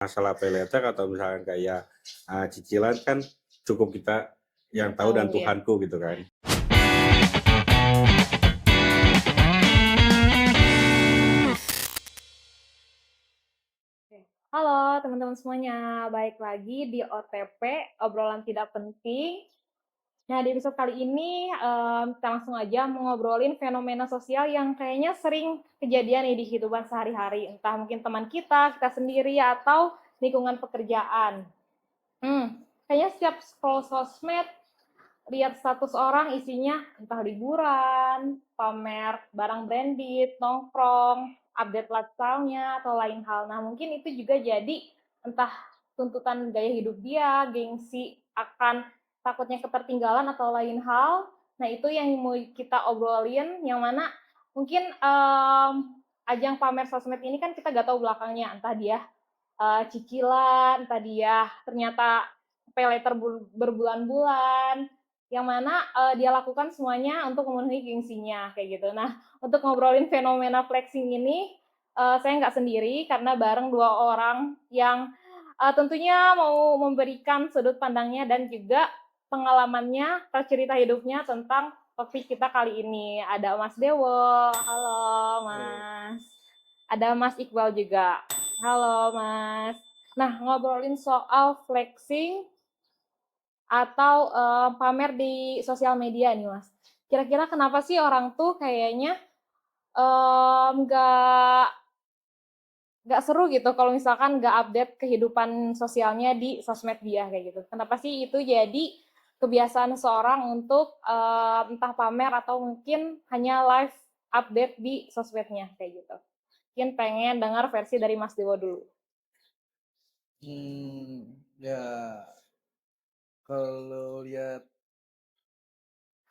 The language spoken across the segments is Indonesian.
Masalah paylater atau misalkan kayak, cicilan kan cukup kita yang tahu dan Tahu ya. Tuhanku gitu kan. Oke. Halo teman-teman semuanya, balik lagi di OTP, obrolan tidak penting. Nah, di episode kali ini kita langsung aja mau ngobrolin fenomena sosial yang kayaknya sering kejadian nih di kehidupan sehari-hari. Entah mungkin teman kita sendiri, atau lingkungan pekerjaan. Kayaknya setiap scroll sosmed, lihat status orang isinya entah liburan, pamer barang branded, nongkrong, update lifestyle-nya, atau lain hal. Nah, mungkin itu juga jadi entah tuntutan gaya hidup dia, gengsi akan takutnya ketertinggalan atau lain hal. Nah, itu yang mau kita obrolin, yang mana mungkin ajang pamer sosmed ini kan kita gak tahu belakangnya, entah dia cicilan, entah dia ternyata pay later berbulan-bulan, yang mana dia lakukan semuanya untuk memenuhi gengsinya kayak gitu. Nah, untuk ngobrolin fenomena flexing ini, saya nggak sendiri karena bareng dua orang yang tentunya mau memberikan sudut pandangnya dan juga pengalamannya, cerita hidupnya tentang topik kita kali ini. Ada Mas Dewo, halo Halo. Mas. Ada Mas Iqbal juga. Halo Mas. Nah, ngobrolin soal flexing atau pamer di sosial media nih Mas. Kira-kira kenapa sih orang tuh kayaknya nggak seru gitu kalau misalkan nggak update kehidupan sosialnya di sosmed dia kayak gitu. Kenapa sih itu jadi kebiasaan seorang untuk entah pamer atau mungkin hanya live update di sosmednya kayak gitu. Mungkin pengen dengar versi dari Mas Dewo dulu. Ya kalau lihat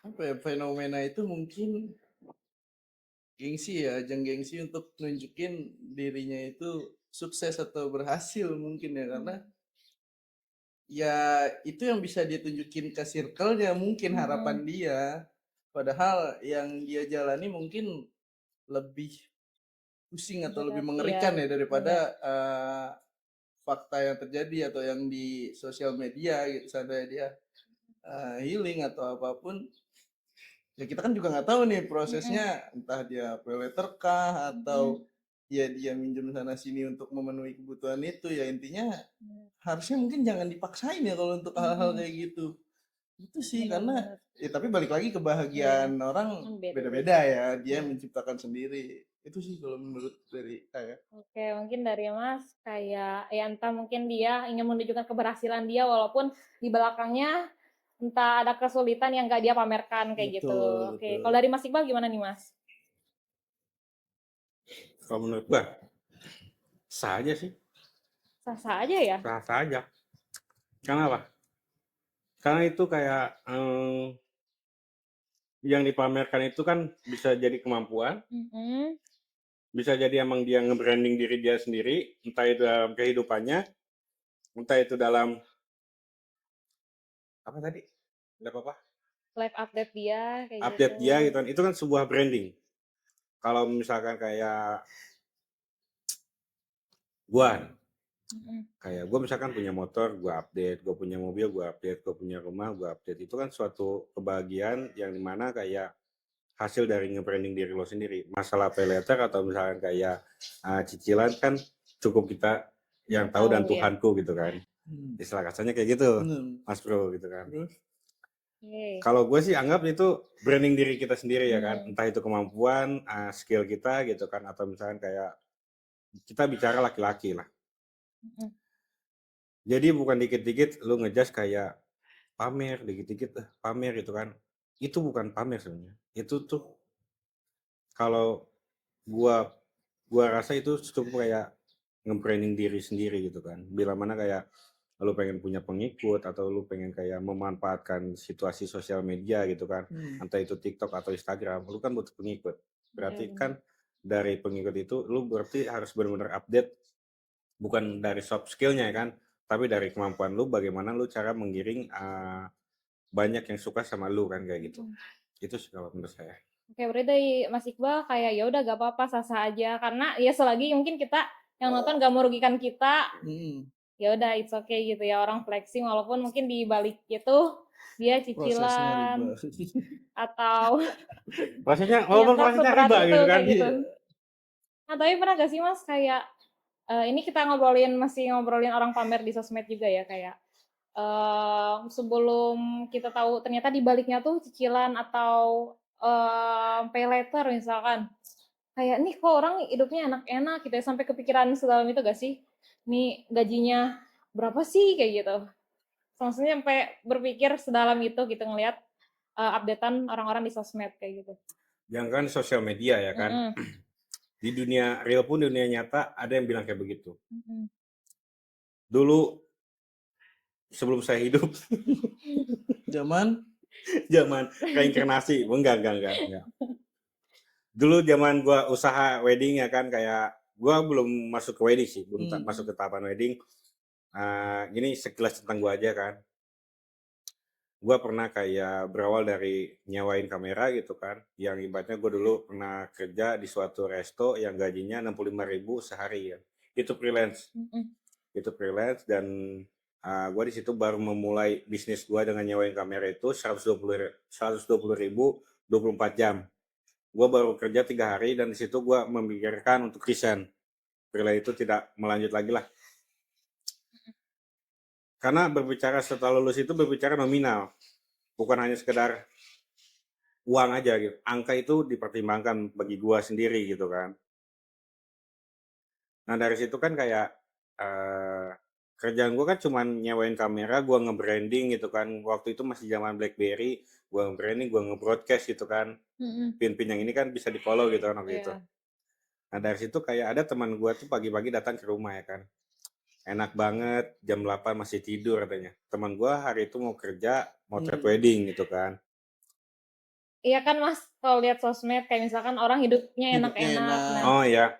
apa ya fenomena itu mungkin gengsi ya, ajang gengsi untuk nunjukin dirinya itu sukses atau berhasil mungkin ya karena ya itu yang bisa dia tunjukin ke circle-nya mungkin harapan dia. Padahal yang dia jalani mungkin lebih pusing atau lebih Berat, iya, mengerikan ya daripada benar. fakta yang terjadi atau yang di sosial media gitu. Sampai dia healing atau apapun ya kita kan juga nggak tahu nih prosesnya entah dia paylater kah atau ya dia minjem sana sini untuk memenuhi kebutuhan itu ya intinya harusnya mungkin jangan dipaksain ya kalau untuk hal-hal kayak gitu itu sih karena Benar-benar, ya tapi balik lagi iya, kebahagiaan orang kan beda-beda. beda-beda ya dia Iya. menciptakan sendiri itu sih kalau menurut dari saya. Oke, mungkin dari Mas kayak ya entah mungkin dia ingin menunjukkan keberhasilan dia walaupun di belakangnya entah ada kesulitan yang nggak dia pamerkan kayak gitu. Betul Oke, betul. kalau dari Mas Iqbal gimana nih Mas? Kalau menurut gua, sah aja sih, Sah-sah aja ya? sah-sah aja. Kenapa? Karena itu kayak yang dipamerkan itu kan bisa jadi kemampuan, bisa jadi emang dia nge-branding diri dia sendiri, entah itu dalam kehidupannya, entah itu dalam apa tadi? Apa? Live update dia kayak gitu. Update dia gitu kan. Itu kan sebuah branding. Kalau misalkan kayak gua kayak gue misalkan punya motor, gue update, gue punya mobil, gue update, gue punya rumah, gue update. Itu kan suatu kebahagiaan yang dimana kayak hasil dari nge-branding diri lo sendiri. Masalah pay later atau misalkan kayak cicilan kan cukup kita yang tahu dan Tahu ya. Tuhanku gitu kan. Istilah kasarnya kayak gitu, Bener. Mas Bro gitu kan. Terus Oke. Kalau gue sih anggap itu branding diri kita sendiri ya kan. Entah itu kemampuan, skill kita gitu kan. Atau misalkan kayak kita bicara laki-laki lah. Jadi bukan dikit-dikit lu ngejudge kayak pamer, dikit-dikit pamer gitu kan. Itu bukan pamer sebenarnya. Itu tuh kalau gua rasa itu cukup kayak nge-branding diri sendiri gitu kan. Bila mana kayak lu pengen punya pengikut atau lu pengen kayak memanfaatkan situasi sosial media gitu kan. Entah itu TikTok atau Instagram, lu kan butuh pengikut. Berarti Benar-benar. kan dari pengikut itu lu berarti harus benar-benar update bukan dari soft skill-nya ya kan, tapi dari kemampuan lu bagaimana lu cara menggiring banyak yang suka sama lu kan kayak gitu. Itu sih kalau menurut saya. Oke, berarti dari Mas Iqbal kayak ya udah gak apa-apa sah-sah aja karena ya selagi mungkin kita yang nonton gak merugikan kita, Hmm, ya udah it's okay gitu ya, orang flexing walaupun mungkin di balik itu dia prosesnya riba. cicilan atau Prosesnya, ya walaupun ntar prosesnya seberat riba itu gitu kan. kayak gitu. Iya. Nah tapi pernah gak sih Mas kayak ini kita masih ngobrolin orang pamer di sosmed juga ya, kayak sebelum kita tahu ternyata di baliknya tuh cicilan atau pay later misalkan, kayak nih kok orang hidupnya enak-enak gitu ya, sampai kepikiran sedalam itu gak sih? Nih gajinya berapa sih kayak gitu. Maksudnya sampai berpikir sedalam itu gitu ngelihat updatean orang-orang di sosmed kayak gitu. Jangan kan sosial media ya kan. Mm-mm. Di dunia real pun, dunia nyata ada yang bilang kayak begitu. Mm-mm. Dulu sebelum saya hidup, Zaman zaman reinkarnasi, enggak. Dulu zaman gua usaha wedding ya kan, kayak gua belum masuk ke wedding sih, belum masuk ke tahapan wedding. Ini sekilas tentang gua aja kan. Gua pernah kayak berawal dari nyewain kamera gitu kan, yang ibaratnya gua dulu pernah kerja di suatu resto yang gajinya 65.000 sehari ya. Itu freelance. Mm-mm. Itu freelance dan gua di situ baru memulai bisnis gua dengan nyewain kamera itu 120.000 24 jam. Gua baru kerja 3 hari dan di situ gua memikirkan untuk resign. Freelance itu tidak melanjut lagi lah. Karena berbicara setelah lulus itu berbicara nominal, bukan hanya sekedar uang aja gitu. Angka itu dipertimbangkan bagi gua sendiri gitu kan. Nah dari situ kan kayak kerjaan gua kan cuman nyewain kamera, gua nge-branding gitu kan. Waktu itu masih zaman BlackBerry, gua nge-branding, gua nge-broadcast gitu kan. Mm-mm. Pin-pin yang ini kan bisa di-follow gitu kan waktu itu. Iya. Nah dari situ kayak ada teman gua tuh pagi-pagi datang ke rumah ya kan. Enak banget, jam 8 masih tidur katanya. Teman gua hari itu mau kerja, motret wedding gitu kan. Iya kan Mas, kalau lihat sosmed kayak misalkan orang hidupnya hidupnya enak-enak. enak. Nah, Oh ya,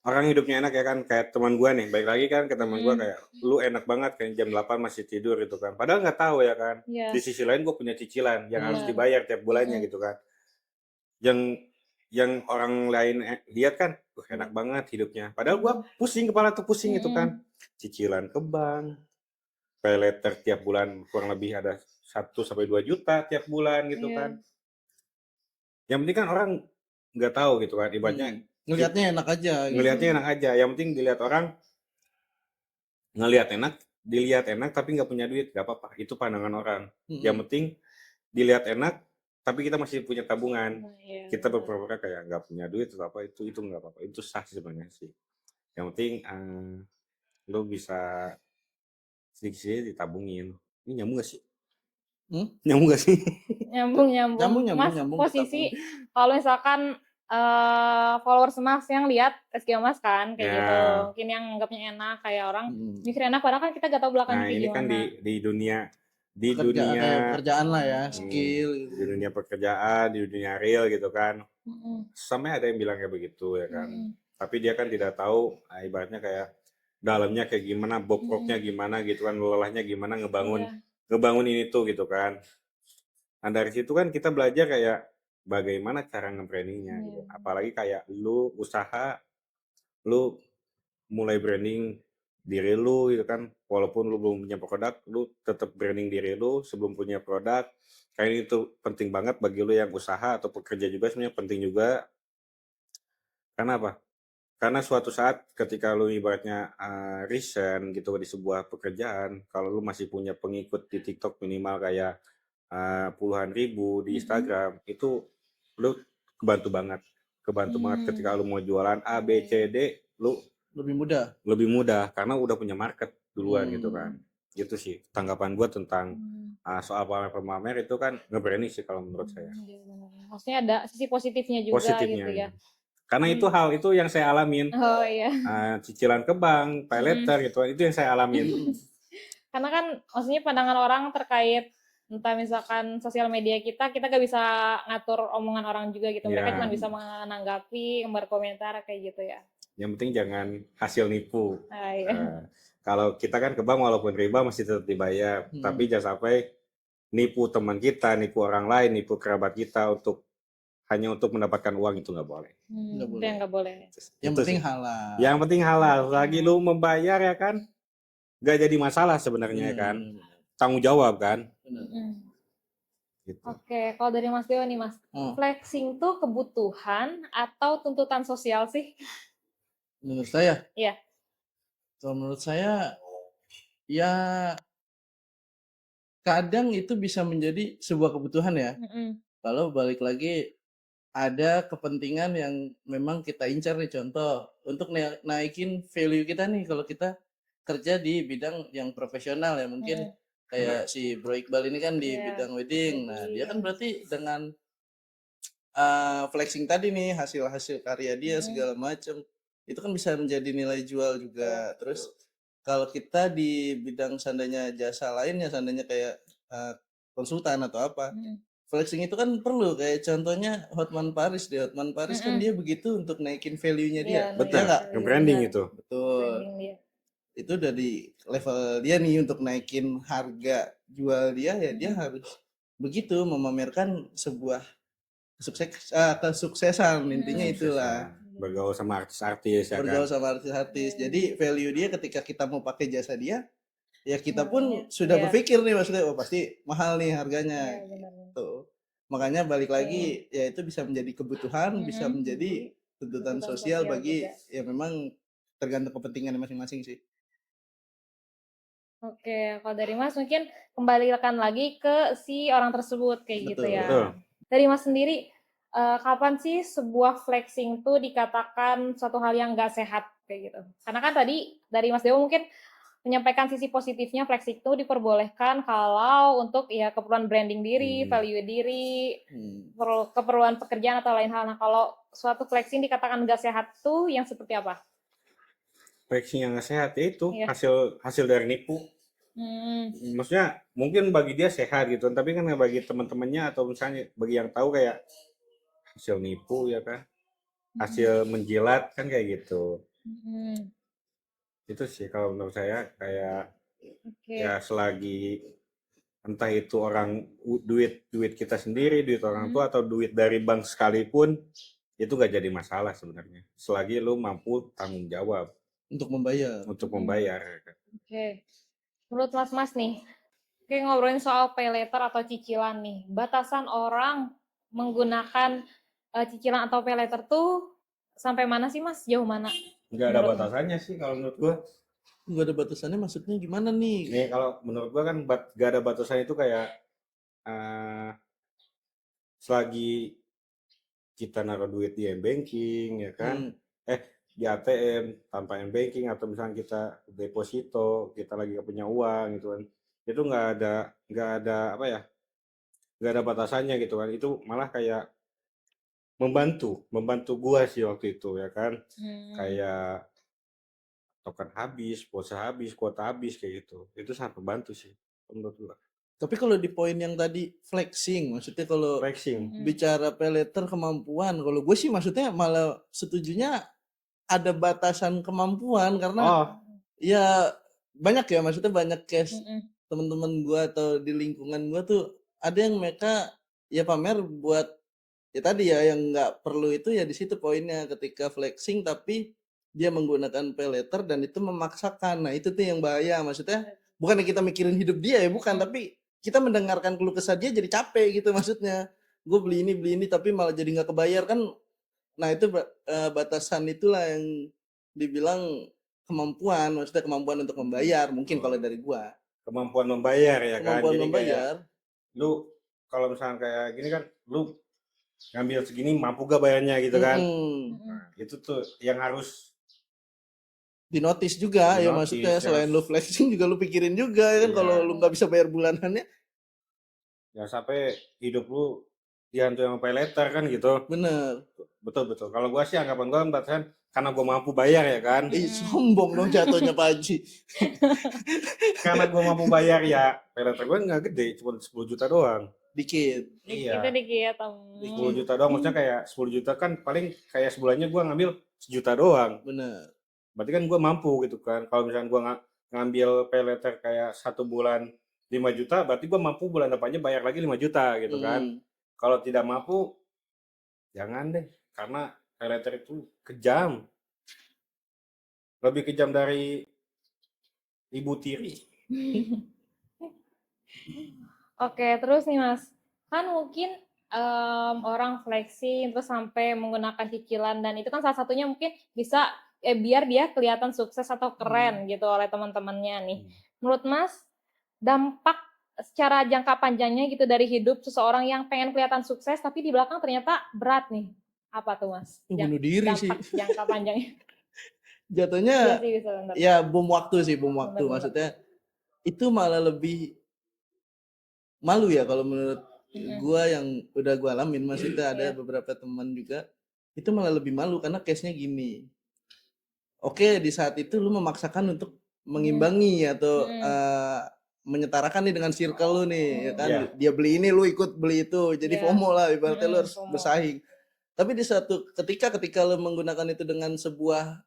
orang hidupnya enak ya kan, kayak teman gua nih, baik lagi kan ke teman gua kayak, lu enak banget kayak jam 8 masih tidur gitu kan. Padahal nggak tahu ya kan. iya, Di sisi lain gua punya cicilan yang harus benar. dibayar tiap bulannya Mm-mm. gitu kan. Yang orang lain lihat kan, enak banget hidupnya. Padahal gua pusing, kepala tuh pusing itu kan. Cicilan ke bank, pay later tiap bulan kurang lebih ada 1 sampai 2 juta tiap bulan gitu Iya. kan. Yang penting kan orang nggak tahu gitu kan, ibaratnya Ngelihatnya enak aja gitu. ngelihatnya enak aja. Yang penting dilihat orang ngelihat enak, dilihat enak tapi nggak punya duit, nggak apa-apa. Itu pandangan orang. Yang penting dilihat enak tapi kita masih punya tabungan. Nah, iya, Kita benar. berpura-pura kayak nggak punya duit atau apa, itu nggak apa-apa. Itu sah sebenarnya sih. Yang penting lu bisa sedikit-sedikit ditabungin. Ini nyambung gak sih? Nyambung gak sih? Nyambung. Mas, Nyambung posisi kalau misalkan followers Mas yang lihat SG Mas kan kayak gitu, Ya. mungkin yang anggapnya enak kayak orang mikir enak, padahal kan kita gak tahu belakangnya Nah kayak ini gimana. kan di dunia pekerjaan lah ya, skill gitu. di dunia pekerjaan, di dunia real gitu kan. Sampai ada yang bilang kayak begitu ya kan. Tapi dia kan tidak tahu ibaratnya kayak dalamnya kayak gimana, bobroknya gimana gitu kan, lelahnya gimana ngebangun ini tuh gitu kan. Nah dari situ kan kita belajar kayak bagaimana cara nge-brandingnya gitu. Apalagi kayak lu usaha, lu mulai branding diri lu gitu kan, walaupun lu belum punya produk, lu tetap branding diri lu sebelum punya produk. Kayak itu penting banget bagi lu yang usaha atau pekerja juga, sebenarnya penting juga. Karena apa? Karena suatu saat ketika lu ibaratnya resign gitu di sebuah pekerjaan, kalau lu masih punya pengikut di TikTok minimal kayak puluhan ribu, di Instagram, itu lu kebantu banget ketika lu mau jualan A, B, C, D, lu lebih mudah karena udah punya market duluan gitu kan. Gitu sih tanggapan gue tentang soal pamer itu kan nge-branding sih kalau menurut saya. Maksudnya ada sisi positifnya juga gitu ya. Karena itu hal itu yang saya alamin. Oh iya. Cicilan ke bank, pay later gitu, itu yang saya alamin. Karena kan maksudnya pandangan orang terkait entah misalkan sosial media kita gak bisa ngatur omongan orang juga gitu. Mereka cuma bisa menanggapi, berkomentar kayak gitu ya. Yang penting jangan hasil nipu. Iya. Kalau kita kan ke bank walaupun riba masih tetap dibayar, tapi jangan sampai nipu teman kita, nipu orang lain, nipu kerabat kita untuk hanya untuk mendapatkan uang itu nggak boleh. Nggak Itu boleh. yang nggak boleh. Yang Itu penting sih. halal. Yang penting halal. Lagi lu membayar ya kan, nggak jadi masalah sebenarnya Benar, kan. benar, Tanggung jawab kan. benar. Gitu. Oke, kalau dari Mas Dewa nih Mas, flexing tuh kebutuhan atau tuntutan sosial sih? Menurut saya, Iya. kalau menurut saya, ya kadang itu bisa menjadi sebuah kebutuhan ya. Kalau balik lagi ada kepentingan yang memang kita incar nih, contoh untuk naikin value kita nih kalau kita kerja di bidang yang profesional ya, mungkin kayak si Bro Iqbal ini kan di bidang wedding. Nah, dia kan berarti dengan flexing tadi nih hasil-hasil karya dia segala macam itu kan bisa menjadi nilai jual juga. Terus kalau kita di bidang seandainya jasa lainnya, seandainya kayak konsultan atau apa, flexing itu kan perlu, kayak contohnya Hotman Paris deh. Hotman Paris kan dia begitu untuk naikin value-nya dia. Betul, nggak? branding itu. Betul. Itu dari level dia nih untuk naikin harga jual dia, ya dia harus begitu memamerkan sebuah kesuksesan, intinya itulah. Bergaul sama artis-artis ya Bergaul kan. sama artis-artis. Jadi value dia ketika kita mau pakai jasa dia, ya kita pun sudah berpikir nih maksudnya, oh pasti mahal nih harganya. Tuh. Makanya balik lagi, ya itu bisa menjadi kebutuhan, bisa menjadi tuntutan sosial bagi ya memang tergantung kepentingan masing-masing sih. Oke, kalau dari Mas mungkin kembalikan lagi ke si orang tersebut kayak gitu ya. Betul. Dari Mas sendiri, kapan sih sebuah flexing tuh dikatakan suatu hal yang nggak sehat kayak gitu? Karena kan tadi dari Mas Dewo mungkin menyampaikan sisi positifnya flexing itu diperbolehkan kalau untuk ya keperluan branding diri, value diri, keperluan pekerjaan atau lain hal. Nah, kalau suatu flexing dikatakan nggak sehat tuh yang seperti apa? Flexing yang nggak sehat ya itu hasil dari nipu. Maksudnya mungkin bagi dia sehat gitu, tapi kan bagi teman-temannya atau misalnya bagi yang tahu kayak hasil nipu ya kan, hasil menjilat kan kayak gitu. Itu sih kalau menurut saya kayak ya selagi entah itu orang duit kita sendiri, duit orang tua atau duit dari bank sekalipun itu nggak jadi masalah sebenarnya. Selagi lu mampu tanggung jawab untuk membayar. Ya kan? Oke. Menurut Mas nih, oke ngobrolin soal pay later atau cicilan nih. Batasan orang menggunakan cicilan atau pay later tuh sampai mana sih Mas? Jauh mana? Nggak ada batasannya sih kalau menurut gua. Nggak ada batasannya maksudnya gimana nih? Nih kalau menurut gua kan nggak ada batasan itu kayak selagi kita naruh duit di m-banking ya kan, di ATM tanpa m-banking atau misalnya kita deposito, kita lagi gak punya uang gitu kan, itu nggak ada apa ya, nggak ada batasannya gitu kan. Itu malah kayak membantu gua sih waktu itu ya kan, kayak token habis, pulsa habis, kuota habis kayak gitu. Itu sangat membantu sih menurut gua. Tapi kalau di poin yang tadi flexing, maksudnya kalau bicara pay later kemampuan, kalau gue sih maksudnya malah setujunya ada batasan kemampuan, karena ya banyak ya, maksudnya banyak case teman-teman gue atau di lingkungan gue tuh ada yang mereka ya pamer buat ya tadi ya yang nggak perlu. Itu ya di situ poinnya, ketika flexing tapi dia menggunakan pay later dan itu memaksakan. Nah itu tuh yang bahaya, maksudnya bukan kita mikirin hidup dia ya, bukan, tapi kita mendengarkan keluh kesah dia jadi capek gitu. Maksudnya gue beli ini tapi malah jadi nggak kebayar kan. Nah itu batasan itulah yang dibilang kemampuan, maksudnya kemampuan untuk membayar mungkin kalau dari gua. Kemampuan membayar ya kan. Kemampuan Jadi membayar. Kayak, lu kalau misalnya kayak gini kan, lu ngambil segini mampu gak bayarnya gitu kan. Nah, itu tuh yang harus dinotis juga ya, maksudnya selain lu flexing juga lu pikirin juga ya kan. Kalau lu nggak bisa bayar bulanannya ya sampai hidup lu dihantui sama pay later kan gitu. Bener. Betul. Kalau gua sih anggapan gua batasan karena gua mampu bayar ya kan. Sombong dong jatuhnya Pak Haji. Karena gua mampu bayar ya pay later gua nggak gede, cuma 10 juta doang. Dikit. Itu dikit. 10 juta doang, maksudnya kayak 10 juta kan paling kayak sebulannya gua ngambil 1 juta doang. Bener. Berarti kan gua mampu gitu kan. Kalau misalnya gua ngambil pay later kayak 1 bulan 5 juta, berarti gua mampu bulan depannya bayar lagi 5 juta gitu kan. Kalau tidak mampu Jangan deh, karena paylater itu kejam. Lebih kejam dari ibu tiri. Oke, terus nih Mas, kan mungkin orang flexing terus sampai menggunakan cicilan dan itu kan salah satunya mungkin bisa biar dia kelihatan sukses atau keren gitu oleh teman-temannya nih. Menurut Mas, dampak secara jangka panjangnya gitu dari hidup seseorang yang pengen kelihatan sukses tapi di belakang ternyata berat nih. Apa tuh Mas? Bunuh diri sih. Dampak jangka panjangnya. Iya Jatuhnya sih bisa bener. ya bom waktu sih, bom waktu. Bener-bener. Maksudnya itu malah lebih malu ya kalau menurut gua yang udah gua alamin. Maksudnya ada Iya. beberapa teman juga itu malah lebih malu karena case-nya gini. Oke, di saat itu lu memaksakan untuk mengimbangi atau menyetarakan nih dengan circle lu nih, ya kan? Iya. Dia beli ini, lu ikut beli itu. Jadi Iya. FOMO lah ibaratnya lu harus FOMO. bersaing. Tapi di satu ketika lu menggunakan itu dengan sebuah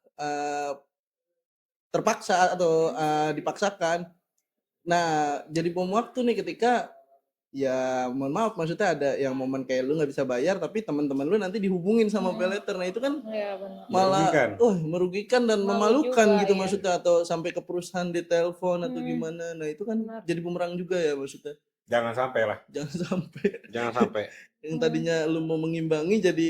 terpaksa atau dipaksakan. Nah, jadi bom waktu nih ketika ya mohon maaf maksudnya ada yang momen kayak lu nggak bisa bayar tapi teman-teman lu nanti dihubungin sama paylater. Nah, itu kan Iya benar. malah Merugikan. merugikan dan Malu memalukan juga, gitu ya. maksudnya atau sampai ke perusahaan ditelepon atau gimana. Nah, itu kan Benar. jadi bumerang juga ya maksudnya. Jangan sampai lah. Jangan sampai Jangan sampai. yang tadinya lu mau mengimbangi jadi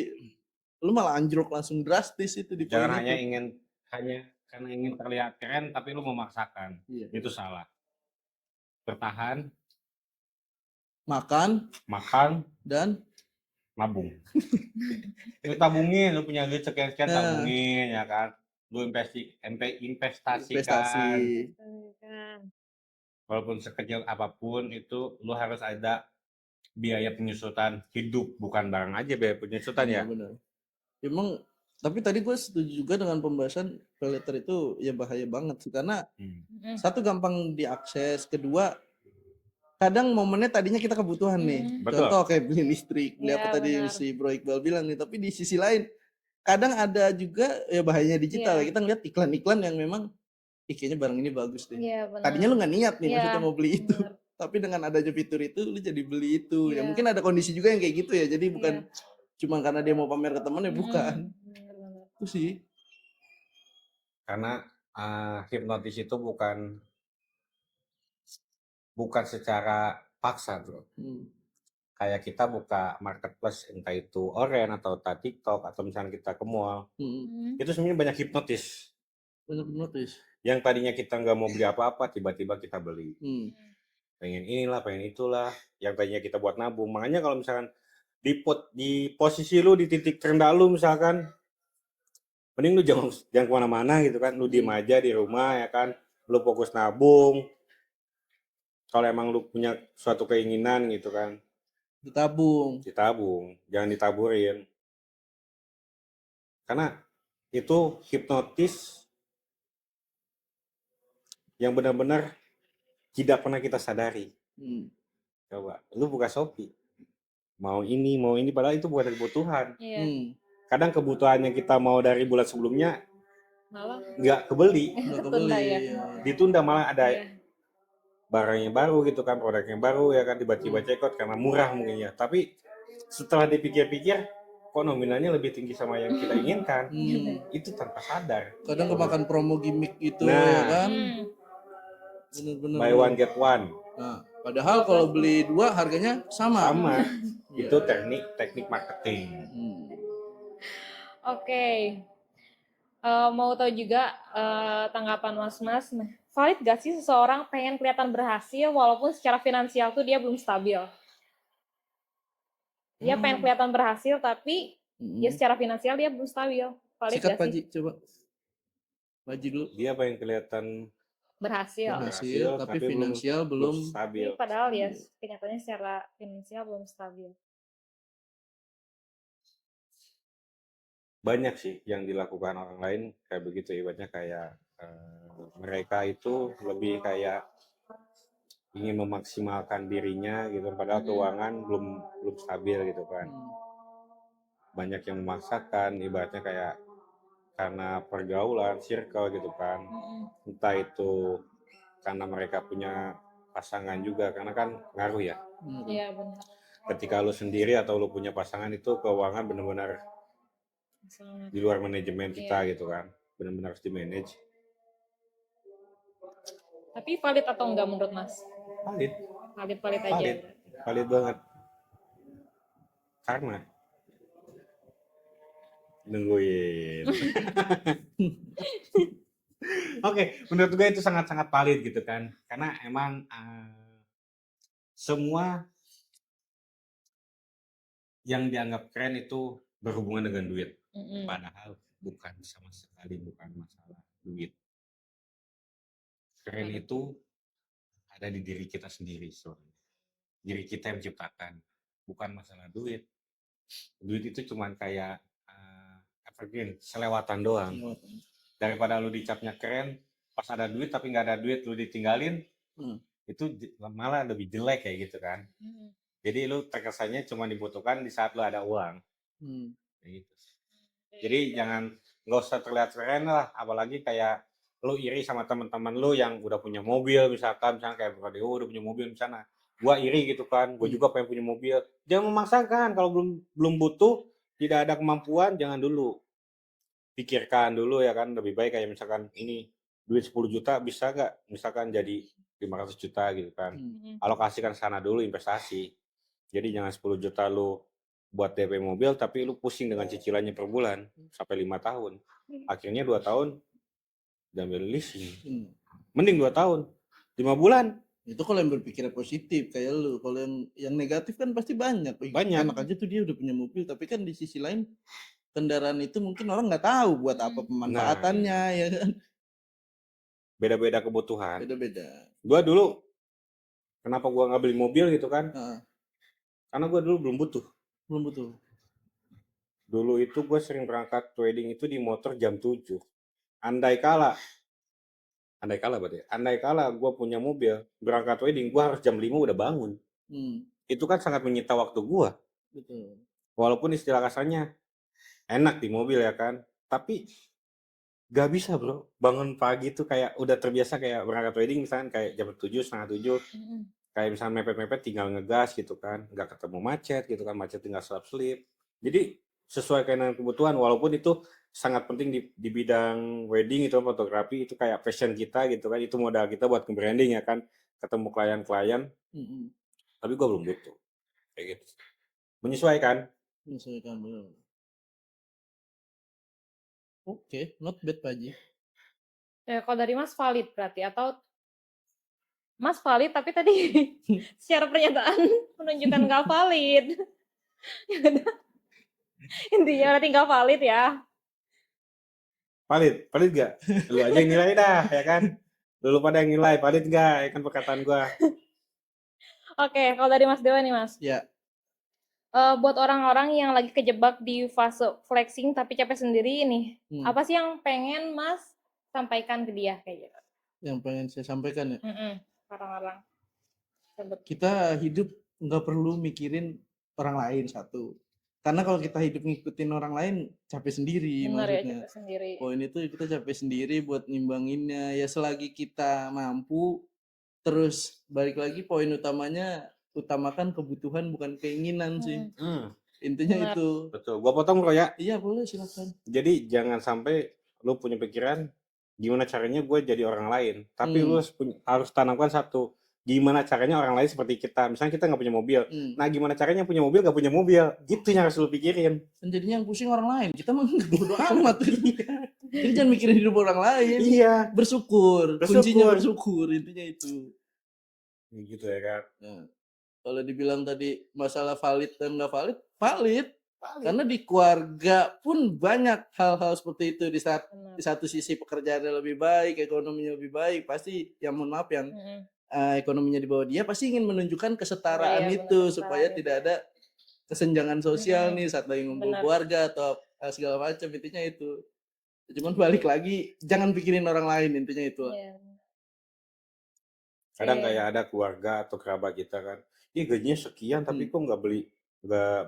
lu malah anjlok langsung drastis itu di poin Jangan itu. hanya karena ingin terlihat keren tapi lu memaksakan. Iya. Itu salah. Bertahan, Makan dan nabung. Lu tabungin, lu punya duit sekian-sekian tabungin ya kan. Lu investasikan. investasi. Walaupun sekecil apapun itu lu harus ada biaya penyusutan hidup, bukan barang aja biaya penyusutan ya. Benar. Emang tapi tadi gue setuju juga dengan pembahasan paylater itu ya bahaya banget sih karena satu gampang diakses, kedua kadang momennya tadinya kita kebutuhan nih. Betul. Contoh kayak beli listrik, beli Iya, apa tadi yang benar. si Bro Iqbal bilang nih, tapi di sisi lain kadang ada juga ya bahayanya digital. Iya. Kita ngeliat iklan-iklan yang memang kayaknya barang ini bagus deh. Iya benar. Tadinya lu nggak niat nih Iya, maksudnya mau beli itu. benar. Tapi dengan adanya fitur itu lu jadi beli itu. Ya Iya. mungkin ada kondisi juga yang kayak gitu ya. Jadi bukan cuma karena dia mau pamer ke temen ya bukan. Benar. Itu sih. Karena hipnotis itu bukan secara paksa, bro. Kayak kita buka marketplace, entah itu Oren atau TikTok atau misalnya kita ke mall, itu sebenarnya banyak hipnotis. Banyak hipnotis. Yang tadinya kita nggak mau beli apa-apa, tiba-tiba kita beli. Pengen inilah, pengen itulah. Yang tadinya kita buat nabung. Makanya kalau misalkan di posisi lu di titik terendah lu misalkan, mending lu jangan kemana-mana gitu kan. Lu diem aja di rumah ya kan. Lu fokus nabung. Kalau emang lu punya suatu keinginan gitu kan, ditabung, jangan ditaburin. Karena itu hipnotis yang benar-benar tidak pernah kita sadari. Coba, lu buka Shopee, mau ini padahal itu bukan kebutuhan. Kadang kebutuhan yang kita mau dari bulan sebelumnya Malah nggak kebeli, Ditunda ya. ditunda, malah ada barang yang baru gitu kan, produk yang baru ya kan, tiba-tiba cekot karena murah mungkin ya. Tapi setelah dipikir-pikir, kok nominalnya lebih tinggi sama yang kita inginkan. Itu tanpa sadar. Kadang kemakan promo gimmick itu Nah, ya kan. Bener-bener. Buy one get one. Nah, padahal kalau beli dua harganya sama. Itu teknik marketing. Oke. Mau tahu juga tanggapan Mas. Valid gak sih seseorang pengen kelihatan berhasil walaupun secara finansial tuh dia belum stabil? Dia pengen kelihatan berhasil tapi ya secara finansial dia belum stabil. Valid Sikat gak sih? Paji, coba. Paji dulu. Dia pengen kelihatan Berhasil tapi finansial belum stabil. Tapi padahal ya kenyataannya secara finansial belum stabil. Banyak sih yang dilakukan orang lain kayak begitu, ibaratnya kayak mereka itu lebih kayak ingin memaksimalkan dirinya gitu, padahal keuangan belum stabil gitu kan. Banyak yang memaksakan, ibaratnya kayak karena pergaulan, circle gitu kan. Entah itu karena mereka punya pasangan juga, karena kan ngaruh ya. Iya benar. ketika lu sendiri atau lu punya pasangan itu keuangan benar-benar Sangat. di luar manajemen kita Iya. gitu kan, benar-benar harus di manage. Tapi valid atau enggak menurut Mas? Valid, Valid aja. valid, valid banget. Karena nungguin. Oke, menurut gue itu sangat-sangat valid gitu kan, karena emang semua yang dianggap keren itu berhubungan dengan duit. Mm-mm. Padahal bukan sama sekali bukan masalah duit. Keren itu ada di diri kita sendiri, soalnya. Diri kita yang menciptakan, bukan masalah duit. Duit itu cuman kayak evergreen, selewatan doang. Daripada lu dicapnya keren, pas ada duit tapi nggak ada duit lu ditinggalin, itu malah lebih jelek kayak gitu kan. Jadi lu terkesannya cuma dibutuhkan di saat lu ada uang. Kayak gitu. Jadi nggak usah terlihat keren lah, apalagi kayak lu iri sama teman-teman lu yang udah punya mobil misalkan kayak Bro Dewo udah punya mobil misalnya. Gua iri gitu kan, gua juga pengen punya mobil. Jangan memaksakan, kalau belum butuh, tidak ada kemampuan, jangan dulu. Pikirkan dulu ya kan, lebih baik kayak misalkan ini duit 10 juta bisa nggak misalkan jadi 500 juta gitu kan. Alokasikan sana dulu investasi. Jadi jangan 10 juta lu buat DP mobil tapi lu pusing dengan cicilannya per bulan sampai 5 tahun. Akhirnya 2 tahun diambil leasing. Mending 2 tahun, 5 bulan. Itu kalau yang berpikir positif kayak lu. Kalau yang negatif kan pasti banyak. Banyak. Enak aja tuh dia udah punya mobil, tapi kan di sisi lain kendaraan itu mungkin orang nggak tahu buat apa pemanfaatannya, ya kan. Beda-beda kebutuhan. Beda-beda. Gua dulu kenapa gua nggak beli mobil gitu kan? Karena gua dulu belum butuh. Dulu itu gue sering berangkat trading itu di motor jam 7. Andai kala gue punya mobil, berangkat trading, gue harus jam 5 udah bangun. Itu kan sangat menyita waktu gue. Betul. Walaupun istilah kasarnya enak di mobil ya kan, tapi gak bisa bro, bangun pagi tuh kayak udah terbiasa kayak berangkat trading misalkan kayak jam 7, setengah 7, kayak misalnya mepet-mepet tinggal ngegas gitu kan, gak ketemu macet gitu kan, macet tinggal selip-selip. Jadi sesuaikan dengan kebutuhan, walaupun itu sangat penting di bidang wedding itu fotografi, itu kayak passion kita gitu kan, itu modal kita buat branding ya kan, ketemu klien-klien. Tapi gue belum butuh kayak gitu. Menyesuaikan benar. Oke, not bad Pak Haji. Kalau dari Mas valid berarti, atau Mas valid tapi tadi secara pernyataan menunjukkan nggak valid. Intinya berarti nggak valid ya. Valid gak? Lu aja yang nilai dah ya kan. Lu pada yang nilai valid gak ya kan perkataan gua. Oke, kalau dari Mas Dewa nih Mas. Ya. Buat orang-orang yang lagi kejebak di fase flexing tapi capek sendiri nih, apa sih yang pengen Mas sampaikan ke dia kayak gitu? Yang pengen saya sampaikan ya. Orang-orang. Kita hidup nggak perlu mikirin orang lain satu. Karena kalau kita hidup ngikutin orang lain capek sendiri. Benar maksudnya. Ya, capek sendiri. Poin itu kita capek sendiri buat nimbanginnya. Ya selagi kita mampu, terus balik lagi poin utamanya, utamakan kebutuhan bukan keinginan sih. Intinya Benar. itu. Betul. Gua potong bro ya. Iya boleh silakan. Jadi jangan sampai lu punya pikiran gimana caranya gue jadi orang lain. Tapi lu harus tanamkan satu, gimana caranya orang lain seperti kita. Misalnya kita nggak punya mobil. Nah gimana caranya punya mobil gak punya mobil. Itu yang harus lu pikirin. Dan jadinya yang pusing orang lain. Kita mah bodo amat. Jadi jangan mikirin hidup orang lain. Iya. Bersyukur. Kuncinya bersyukur. Intinya itu. Gitu ya kan. Nah, kalau dibilang tadi masalah valid dan nggak valid, valid. Karena di keluarga pun banyak hal-hal seperti itu. Di satu sisi pekerjaannya lebih baik, ekonominya lebih baik, pasti yang mohon maaf yang ekonominya di bawah dia pasti ingin menunjukkan kesetaraan itu supaya tidak ada kesenjangan sosial nih saat lagi ngumpul keluarga atau segala macam. Intinya itu. Cuman balik lagi, jangan pikirin orang lain, intinya itu. Kadang kayak ada keluarga atau kerabat kita kan, gajinya sekian tapi kok nggak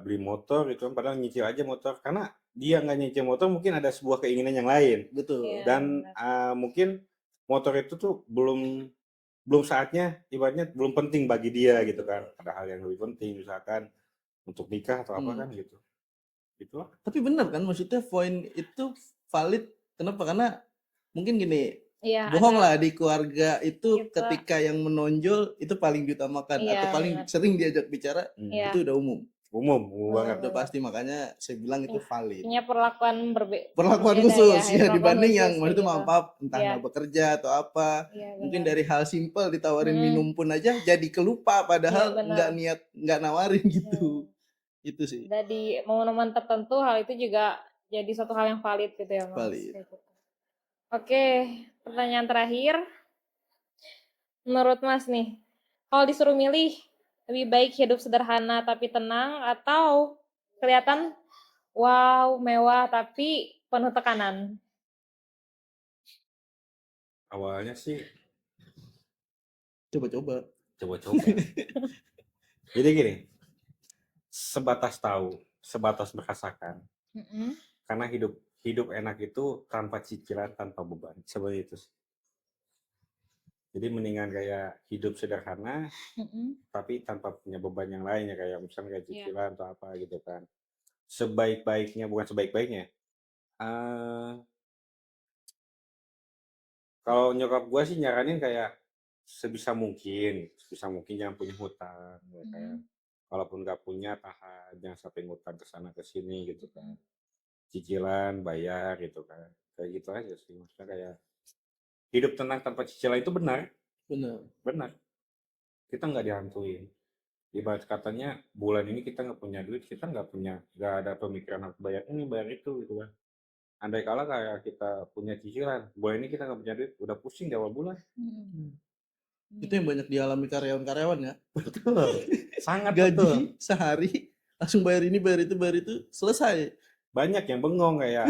beli motor gitu kan, padahal nyicil aja motor. Karena dia nggak nyicil motor mungkin ada sebuah keinginan yang lain. Betul. Dan mungkin motor itu tuh belum saatnya, ibaratnya belum penting bagi dia gitu kan. Ada hal yang lebih penting misalkan untuk nikah atau apa Hmm. kan gitu. Itulah. Tapi benar kan, maksudnya poin itu valid. Kenapa? Karena mungkin gini, Iya, bohong ada lah di keluarga itu kita ketika yang menonjol itu paling diutamakan atau iya paling benar. sering diajak bicara Hmm. Iya, itu udah umum. Umum banget. Udah pasti, makanya saya bilang itu valid. punya perlakuan Perlakuan berbeda khusus ya, perlakuan dibanding khusus yang kayak maksudnya gitu. maaf entah Iya. nggak bekerja atau apa. Iya Mungkin benar. dari hal simpel ditawarin Mm-mm. minum pun aja jadi kelupa Iya padahal nggak benar. niat nggak nawarin gitu. Hmm. Itu sih Dan di momen-momen tertentu hal itu juga jadi suatu hal yang valid gitu ya Mas. valid. Kayak gitu. Oke, pertanyaan terakhir. Menurut Mas nih, kalau disuruh milih lebih baik hidup sederhana tapi tenang atau kelihatan wow mewah tapi penuh tekanan? Awalnya sih Coba-coba. coba-coba. Jadi gini, sebatas tahu, sebatas merasakan. Mm-mm. Karena hidup enak itu tanpa cicilan, tanpa beban. Seperti itu. Jadi mendingan kayak hidup sederhana, Mm-mm. tapi tanpa punya beban yang lainnya, kayak misalnya kayak Iya. cicilan atau apa gitu kan. Sebaik-baiknya, bukan sebaik-baiknya. Kalau nyokap gue sih nyaranin kayak sebisa mungkin jangan punya hutang, ya kayak kalaupun nggak punya tahan, jangan sampai ngutang ke sana ke sini gitu kan. Cicilan bayar gitu kan, kayak gitu aja sih. Maksudnya kayak hidup tenang tanpa cicilan itu benar, Benar. kita nggak dihantuin. Ibarat katanya bulan ini kita nggak punya duit, kita nggak ada pemikiran harus bayar ini bayar itu gitu kan. Andai kala kayak kita punya cicilan, bulan ini kita nggak punya duit, udah pusing di awal bulan. Itu yang banyak dialami karyawan-karyawan ya. Betul, sangat Gaji betul. sehari langsung bayar ini bayar itu selesai. Banyak yang bengong kayak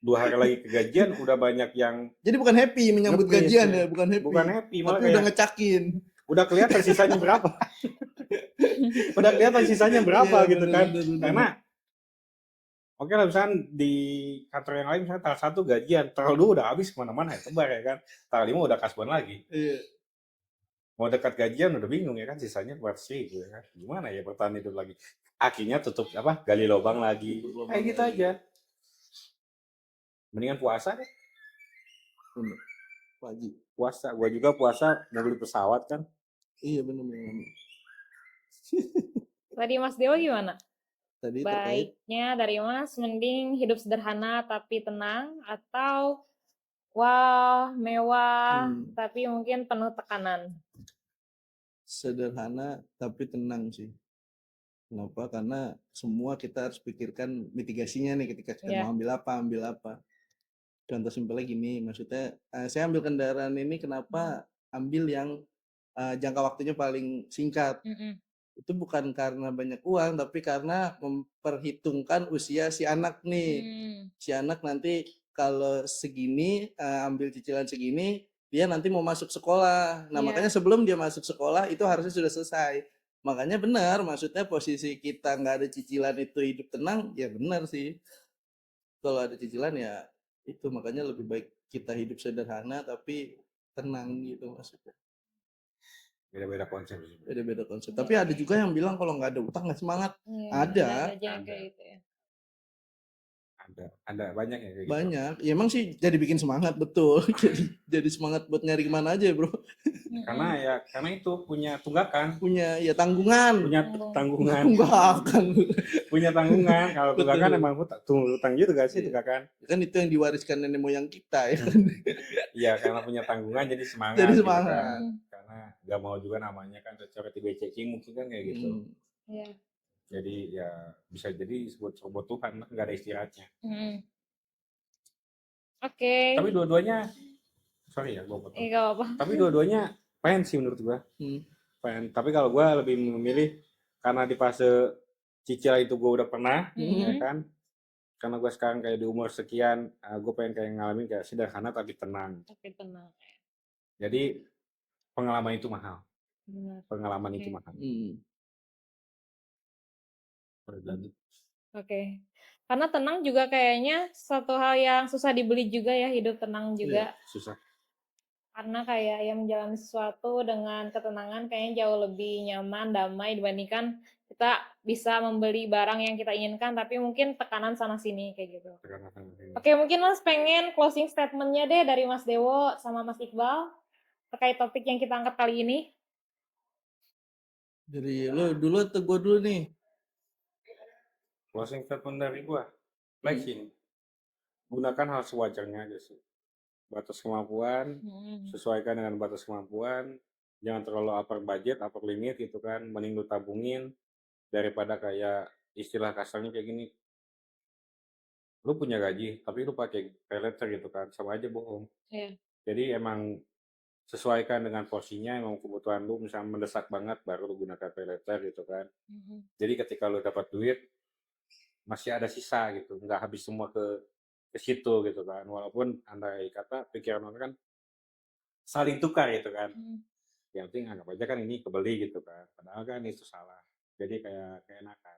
2 hari lagi kegajian udah banyak yang Jadi bukan happy menyambut nge-miss, gajian ya. ya, bukan happy. Bukan happy, malah Tapi kayak udah ngecakin. udah kelihatan sisanya berapa. Udah kelihatan sisanya berapa Iya, gitu kan. bener. Karena oke lah misalnya di kantor yang lain misalnya tanggal 1 gajian, tanggal 2 udah habis kemana-mana ya tebar ya kan. Tanggal 5 udah kasbon lagi. Iya. Mau dekat gajian udah bingung ya kan, sisanya buat sih gitu ya kan. Gimana ya bertahan hidup lagi. Akhirnya tutup gali lubang lagi. Kayak gitu aja. Mendingan puasa deh. Bener. Pagi. Puasa, gua juga puasa mau beli pesawat kan. Iya bener. Tadi Mas Dewa gimana? Tadi terkait Baiknya dari Mas mending hidup sederhana tapi tenang atau wah mewah tapi mungkin penuh tekanan? sederhana tapi tenang sih. Kenapa? Karena semua kita harus pikirkan mitigasinya nih ketika kita Iya. mau ambil apa. Contoh simpelnya gini, maksudnya saya ambil kendaraan ini kenapa ambil yang jangka waktunya paling singkat. Itu bukan karena banyak uang, tapi karena memperhitungkan usia si anak nih. Si anak nanti kalau segini, ambil cicilan segini, dia nanti mau masuk sekolah. Nah, Iya. makanya sebelum dia masuk sekolah itu harusnya sudah selesai. Makanya benar, maksudnya posisi kita nggak ada cicilan itu hidup tenang, ya benar sih. Kalau ada cicilan ya itu, makanya lebih baik kita hidup sederhana tapi tenang gitu maksudnya. Beda-beda konsep. Beda-beda konsep. Tapi ada juga yang bilang kalau nggak ada utang nggak semangat. Iya, Ada. aja yang kayak gitu ya. Ada banyak ya kayak gitu. Banyak. Ya emang sih jadi bikin semangat betul. jadi semangat buat nyari kemana aja, Bro. Karena itu punya tunggakan. Punya ya tanggungan. Punya tanggungan. Tunggakan. Punya tanggungan. Kalau tunggakan emang utang gitu gak sih tunggakan? Kan itu yang diwariskan nenek moyang kita ya kan. Iya, karena punya tanggungan jadi semangat. Jadi gitu semangat. kan. Karena gak mau juga namanya kan seperti bececing mungkin kan kayak gitu. Iya. Jadi ya bisa jadi disebut kebutuhan, nggak ada istirahatnya. Oke. Tapi dua-duanya, sorry ya gue potong. Gak apa-apa. Tapi dua-duanya pengen sih menurut gue. Pengen. Tapi kalau gue lebih memilih karena di fase cicilan itu gue udah pernah, ya kan. Karena gue sekarang kayak di umur sekian, gue pengen kayak ngalamin kayak sederhana tapi tenang. Tapi tenang. Jadi pengalaman itu mahal. Benar. Pengalaman itu mahal. Oke. Karena tenang juga kayaknya satu hal yang susah dibeli juga ya, hidup tenang juga. Iya, susah. Karena kayak yang menjalani sesuatu dengan ketenangan kayaknya jauh lebih nyaman, damai dibandingkan kita kita bisa membeli barang yang kita inginkan, tapi mungkin tekanan sana-sini kayak gitu. Tekanan sana-sini. Oke, mungkin Mas pengen closing statement-nya deh dari Mas Dewo sama Mas Iqbal terkait topik yang kita angkat kali ini. Dari lo dulu atau gue dulu nih? Closing statement dari gua, flexing. Gunakan hal sewajarnya aja sih. Batas kemampuan, sesuaikan dengan batas kemampuan. Jangan terlalu upper budget, upper limit gitu kan. Mending lu tabungin daripada kayak istilah kasarnya kayak gini. Lu punya gaji, tapi lu pakai paylater gitu kan, sama aja bohong. Iya. Jadi emang sesuaikan dengan porsinya, emang kebutuhan lu misalnya mendesak banget, baru lu gunakan paylater gitu kan. Jadi ketika lu dapat duit, masih ada sisa gitu, nggak habis semua ke situ gitu kan. Walaupun andai kata pikiran orang kan saling tukar gitu kan. Yang penting anggap aja kan ini kebeli gitu kan. Padahal kan itu salah. Jadi kayak keenakan.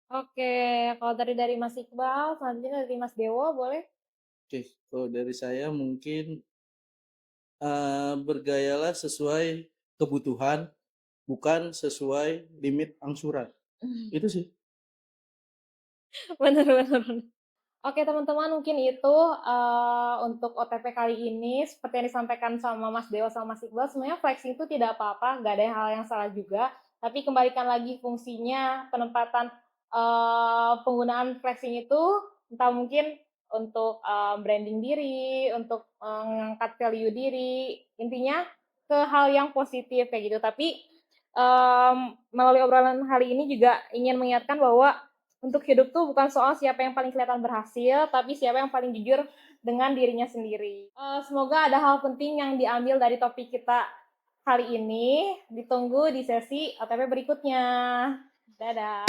Oke, kalau dari Mas Iqbal, selanjutnya dari Mas Dewo boleh? Oke, kalau dari saya mungkin bergayalah sesuai kebutuhan, bukan sesuai limit angsuran. Itu sih. Bener. Oke teman-teman, mungkin itu untuk OTP kali ini. Seperti yang disampaikan sama Mas Dewa sama Mas Iqbal, sebenarnya flexing itu tidak apa-apa, nggak ada hal yang salah juga. Tapi kembalikan lagi fungsinya, penempatan penggunaan flexing itu, entah mungkin untuk branding diri, untuk mengangkat value diri, intinya ke hal yang positif kayak gitu. Tapi melalui obrolan hari ini juga ingin mengingatkan bahwa untuk hidup tuh bukan soal siapa yang paling kelihatan berhasil, tapi siapa yang paling jujur dengan dirinya sendiri. Semoga ada hal penting yang diambil dari topik kita kali ini. Ditunggu di sesi OTP berikutnya. Dadah.